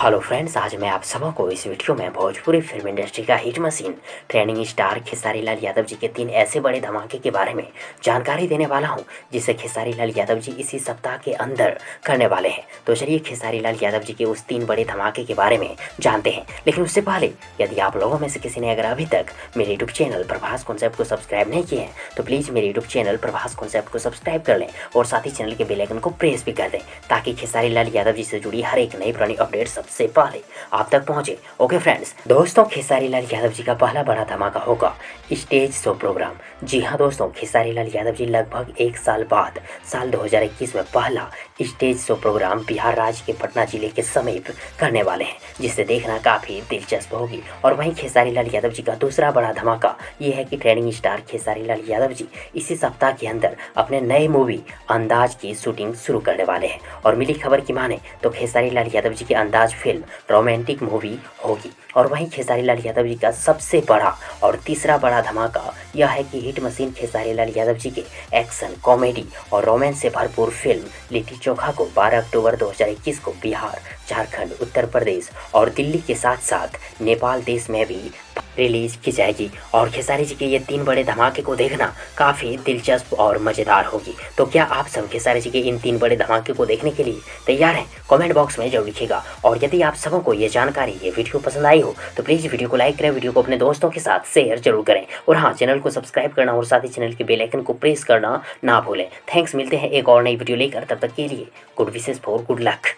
Hello friends, आज मैं आप सबको इस वीडियो में भोजपुरी फिल्म इंडस्ट्री का hit machine trending star Khesari Lal Yadav ji के 3 ऐसे बड़े धमाके के बारे में जानकारी देने वाला हूं, जिसे खेसारी लाल यादव जी इसी सप्ताह के अंदर करने वाले हैं। तो चलिए खेसारी लाल यादव जी के उस 3 बड़े धमाके के बारे में जानते हैं। लेकिन उससे पहले यदि आप लोगों में से किसी ने अगर अभी तक मेरे यूट्यूब चैनल प्रभास कॉन्सेप्ट को सब्सक्राइब नहीं किए हैं तो प्लीज़ मेरे यूट्यूब चैनल प्रभास कॉन्सेप्ट को सब्सक्राइब कर लें और साथ ही चैनल के बेल आइकन को प्रेस भी कर दें, ताकि खेसारी लाल यादव जी से जुड़ी हर एक नई पुरानी अपडेट सबसे पहले आप तक पहुंचे। ओके फ्रेंड्स, दोस्तों खेसारी लाल यादव जी का पहला बड़ा धमाका होगा स्टेज शो प्रोग्राम। जी हाँ दोस्तों, खेसारी लाल यादव जी लगभग 1 साल बाद साल 2021 में पहला स्टेज शो प्रोग्राम बिहार राज्य के पटना जिले के समीप करने वाले हैं, जिसे देखना काफ़ी दिलचस्प होगी। और वहीं खेसारी लाल यादव जी का दूसरा बड़ा धमाका ये है कि ट्रेंडिंग स्टार खेसारी लाल यादव जी इसी सप्ताह के अंदर अपने नए मूवी अंदाज की शूटिंग शुरू करने वाले हैं। और मिली खबर की माने तो खेसारी लाल यादव जी की अंदाज फिल्म रोमांटिक मूवी होगी। और वहीं खेसारी लाल यादव जी का सबसे बड़ा और तीसरा बड़ा धमाका यह है कि हिट मशीन खेसारी लाल यादव जी के एक्शन, कॉमेडी और रोमांस से भरपूर फिल्म लिट्टी चोखा को 12 अक्टूबर 2021 को बिहार, झारखंड, उत्तर प्रदेश और दिल्ली के साथ साथ नेपाल देश में भी रिलीज की जाएगी। और खेसारी जी के ये 3 बड़े धमाके को देखना काफ़ी दिलचस्प और मज़ेदार होगी। तो क्या आप सब खेसारी जी के इन 3 बड़े धमाके को देखने के लिए तैयार हैं? कमेंट बॉक्स में जरूर लिखिएगा। और यदि आप सबों को ये जानकारी, ये वीडियो पसंद आई हो तो प्लीज़ वीडियो को लाइक करें, वीडियो को अपने दोस्तों के साथ शेयर जरूर करें। और हाँ, चैनल को सब्सक्राइब करना और साथ ही चैनल के बेल आइकन को प्रेस करना ना भूलें। थैंक्स, मिलते हैं एक और नई वीडियो लेकर, तब तक के लिए good wishes for good luck.